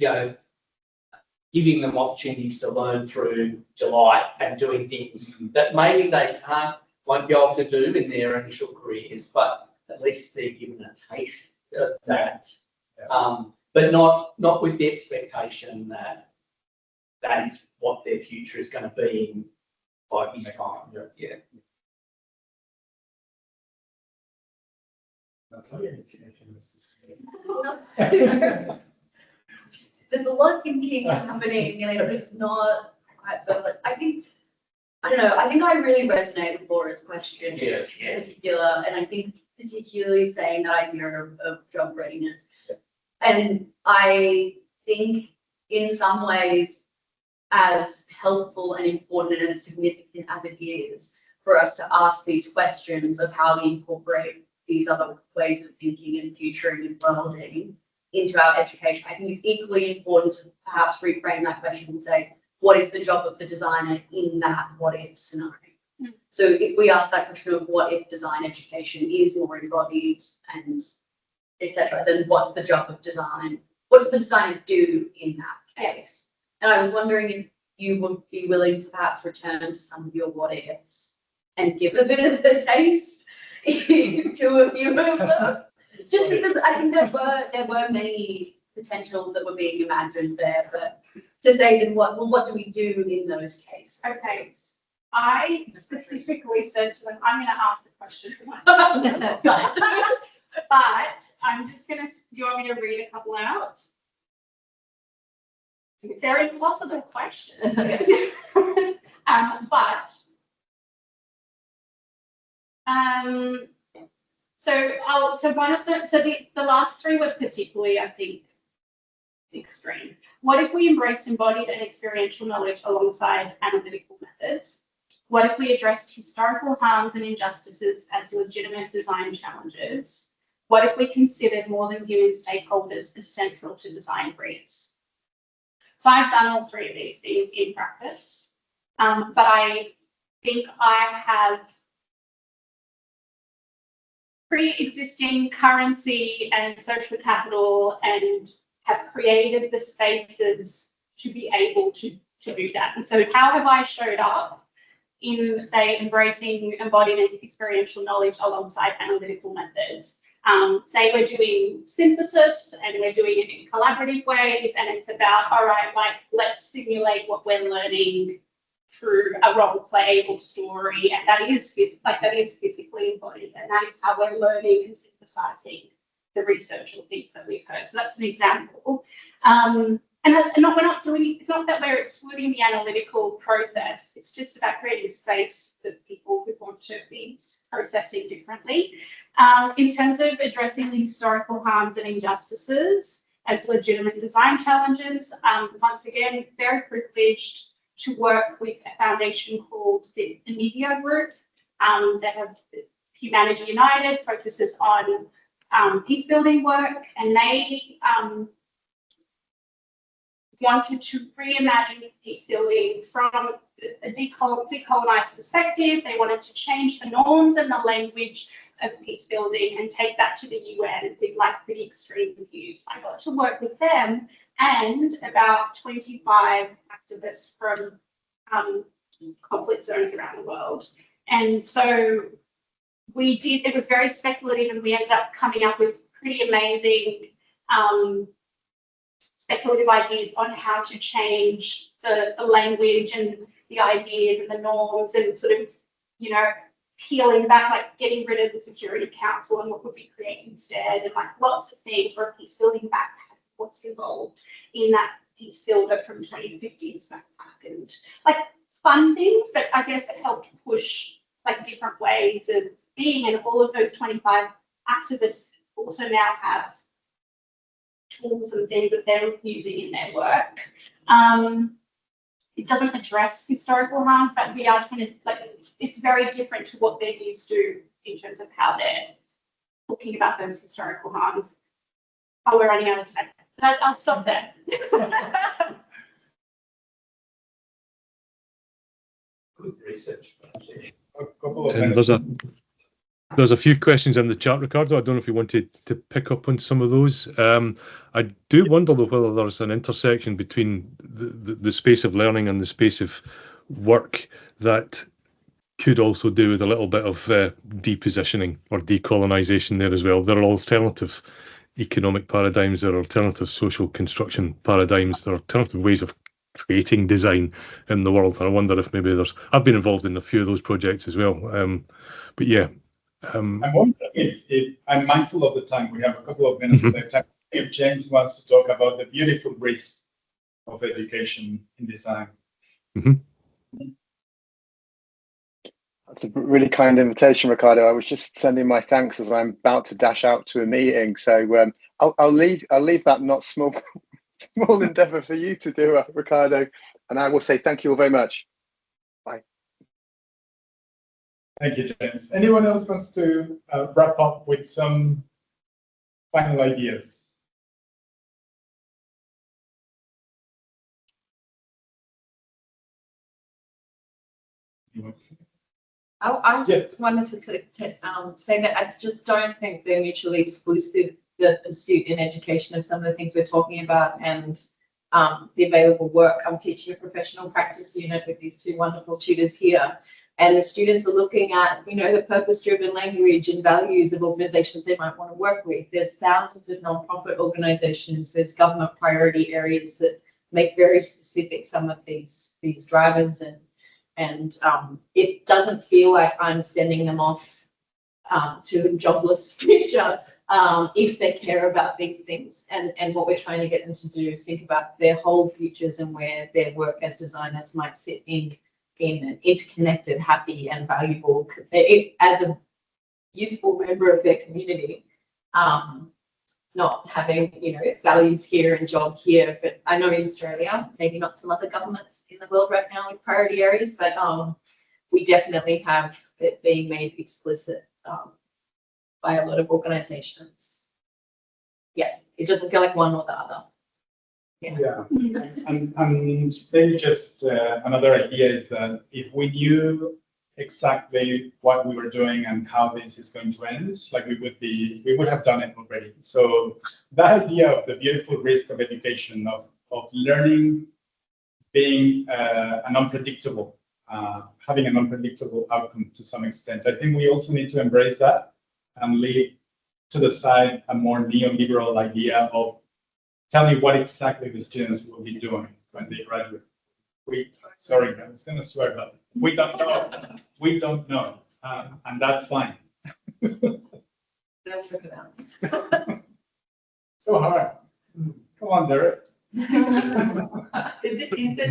giving them opportunities to learn through delight and doing things that maybe they won't be able to do in their initial careers, but at least they're given a taste of that. But not with the expectation that that is what their future is going to be in 5 years' time. Yeah. There's a lot of thinking happening and it's not quite perfect. I think I really resonate with Laura's question Yes. in particular, and I think particularly saying the idea of job readiness. And I think in some ways, as helpful and important and as significant as it is for us to ask these questions of how we incorporate these other ways of thinking and futuring and worlding into our education, I think it's equally important to perhaps reframe that question and say, what is the job of the designer in that what if scenario? So if we ask that question of what if design education is more embodied and etc., then what's the job of design? What does the designer do in that case? And I was wondering if you would be willing to perhaps return to some of your what ifs and give a bit of a taste to a few of them. Just because I think there were many potentials that were being imagined there, but to say then what do we do in those cases? Okay, I specifically said to them, I'm going to ask the questions. But I'm just going to, do you want me to read a couple out? They're impossible questions. So one of the, the last three were particularly, I think, extreme. What if we embrace embodied and experiential knowledge alongside analytical methods? What if we addressed historical harms and injustices as legitimate design challenges? What if we considered more than human stakeholders as central to design briefs? So I've done all three of these things in practice, but I think I have pre-existing currency and social capital and have created the spaces to be able to do that. And so how have I showed up in, say, embracing embodied and experiential knowledge alongside analytical methods? Say we're doing synthesis and we're doing it in collaborative ways, and it's about, all right, like, let's simulate what we're learning through a role play or story, and that is physically embodied, and that is how we're learning and synthesizing the research or things that we've heard. So that's an example. And we're not doing, it's not that we're excluding the analytical process, it's just about creating space for people who want to be processing differently. In terms of addressing the historical harms and injustices as legitimate design challenges, once again, very privileged to work with a foundation called the Media Group that have Humanity United, focuses on peace building work, and they wanted to reimagine peace building from a decolonized perspective. They wanted to change the norms and the language of peace building and take that to the UN with like pretty extreme views. I got to work with them and about 25 activists from conflict zones around the world. And so we did, it was very speculative, and we ended up coming up with pretty amazing speculative ideas on how to change the language and the ideas and the norms, and sort of, you know, peeling back, like getting rid of the Security Council and what would we create instead, and like lots of things, or a peace building backpack, what's involved in that peace builder from 2015's backpack, and like fun things, but I guess it helped push like different ways of being, and all of those 25 activists also now have tools and things that they're using in their work. It doesn't address historical harms, but we are trying to, like, it's very different to what they're used to in terms of how they're talking about those historical harms. Oh, we're running out of time. I'll stop there. Good research. A couple of There's a There's a few questions in the chat, Ricardo. I don't know if you wanted to pick up on some of those. I do wonder though whether there's an intersection between the space of learning and the space of work that could also do with a little bit of depositioning or decolonisation there as well. There are alternative economic paradigms, there are alternative social construction paradigms, there are alternative ways of creating design in the world. And I wonder if maybe I've been involved in a few of those projects as well. But yeah. I'm wondering if I'm mindful of the time. We have a couple of minutes left. If James wants to talk about the beautiful risk of education in design. That's a really kind invitation, Ricardo. I was just sending my thanks as I'm about to dash out to a meeting. So I'll leave that not small endeavour for you to do, Ricardo. And I will say thank you all very much. Bye. Thank you, James. Anyone else wants to wrap up with some final ideas? I just wanted to say that I just don't think they're mutually exclusive, the pursuit in education of some of the things we're talking about and the available work. I'm teaching a professional practice unit with these two wonderful tutors here. And the students are looking at, the purpose-driven language and values of organizations they might want to work with. There's thousands of nonprofit organizations. There's government priority areas that make very specific some of these drivers. And it doesn't feel like I'm sending them off to a jobless future if they care about these things. And what we're trying to get them to do is think about their whole futures and where their work as designers might sit in an interconnected, happy, and valuable, as a useful member of their community. Not having, values here and job here, but I know in Australia, maybe not some other governments in the world right now with priority areas, but we definitely have it being made explicit by a lot of organizations. Yeah, it doesn't feel like one or the other. Yeah. And maybe just another idea is that if we knew exactly what we were doing and how this is going to end, like we would have done it already. So that idea of the beautiful risk of education, of learning being an unpredictable, having an unpredictable outcome to some extent, I think we also need to embrace that and leave to the side a more neoliberal idea of tell me what exactly the students will be doing when they graduate. Sorry, I was going to swear, but we don't know. We don't know, and that's fine. That's so hard. Come on, Derek.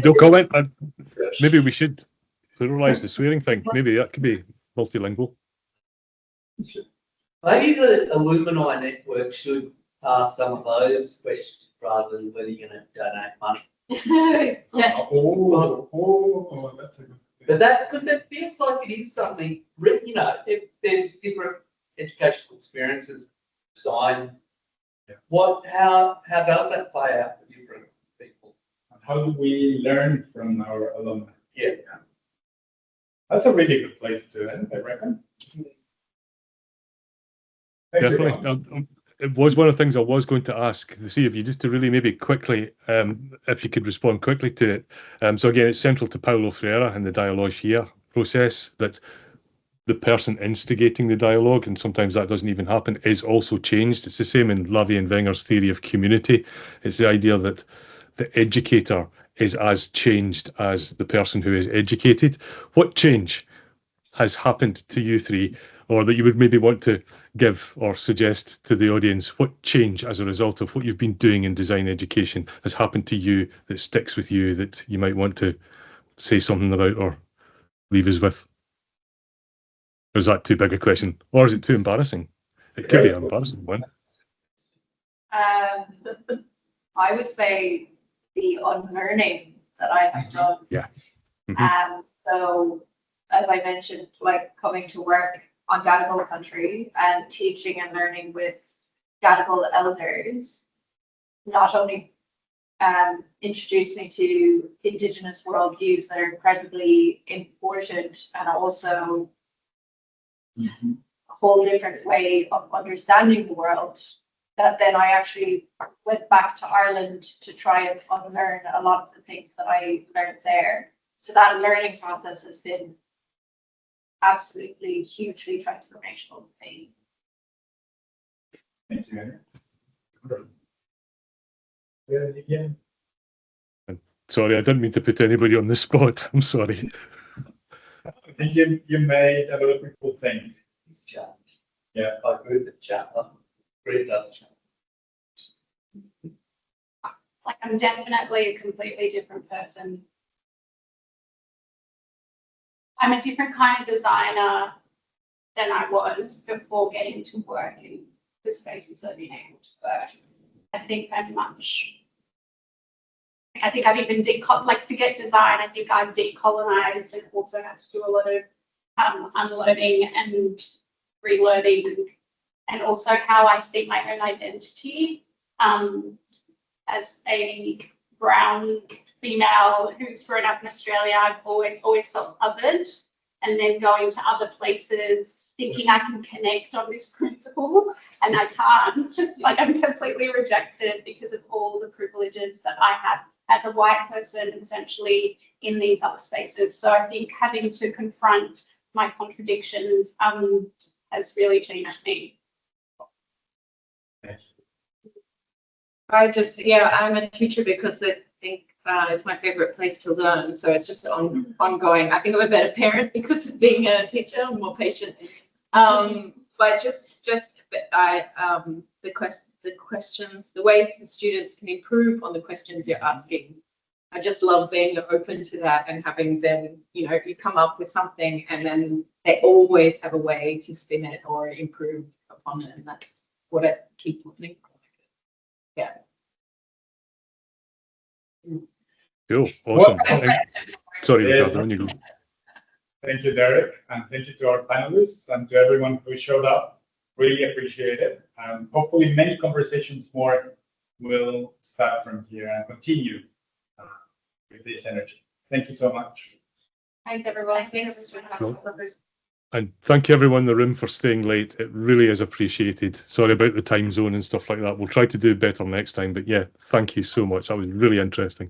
Don't comment. Maybe we should pluralize the swearing thing. Maybe that could be multilingual. Maybe the alumni network should ask some of those questions rather than whether you're going to donate money. Yeah. Oh, that's a good thing. But that, because it feels like it is something, if there's different educational experiences, design, how does that play out for different people? And how do we learn from our alumni? Yeah. That's a really good place to end, I reckon. Thank Definitely. You, it was one of the things I was going to ask the three of you, just to really maybe quickly, if you could respond quickly to it. So again, it's central to Paulo Freire and the dialogia process that the person instigating the dialogue, and sometimes that doesn't even happen, is also changed. It's the same in Lavie and Wenger's theory of community. It's the idea that the educator is as changed as the person who is educated. What change has happened to you three, or that you would maybe want to give or suggest to the audience? What change as a result of what you've been doing in design education has happened to you that sticks with you, that you might want to say something about or leave us with? Or is that too big a question? Or is it too embarrassing? It could be an embarrassing one. I would say the unlearning that I have done. Yeah. Mm-hmm. So as I mentioned, like coming to work on Gadigal country and teaching and learning with Gadigal elders, not only introduced me to Indigenous worldviews that are incredibly important, and also whole different way of understanding the world, that then I actually went back to Ireland to try and unlearn a lot of the things that I learned there. So that learning process has been absolutely hugely transformational for me. Thank you, Enya. Yeah. Sorry, I didn't mean to put anybody on the spot. I'm sorry. I think you made a lot of people think. It's challenge. Yeah. I agree with the chat. Really does challenge. Like, I'm definitely a completely different person. I'm a different kind of designer than I was before getting to work in the spaces I've been able to work. I think I've even forget design. I think I've decolonized and also had to do a lot of unlearning and relearning, and also how I see my own identity as a brown female who's grown up in Australia. I've always felt othered, and then going to other places thinking I can connect on this principle, and I can't. Like, I'm completely rejected because of all the privileges that I have as a white person, essentially, in these other spaces. So I think having to confront my contradictions has really changed me. I'm a teacher because I think it's my favorite place to learn. So it's just ongoing. I think I'm a better parent because of being a teacher. I'm more patient. But the questions, the ways the students can improve on the questions you're asking. I just love being open to that and having them, you come up with something and then they always have a way to spin it or improve upon it. And that's what I keep learning. Yeah. Cool. Awesome. Well, Sorry, yeah. Ricardo, on you go. Thank you, Derek, and thank you to our panelists and to everyone who showed up. Really appreciate it. Hopefully many conversations more will start from here and continue with this energy. Thank you so much. Thanks, everyone. Thanks. Cool. And thank you everyone in the room for staying late. It really is appreciated. Sorry about the time zone and stuff like that. We'll try to do better next time, but yeah, thank you so much. That was really interesting.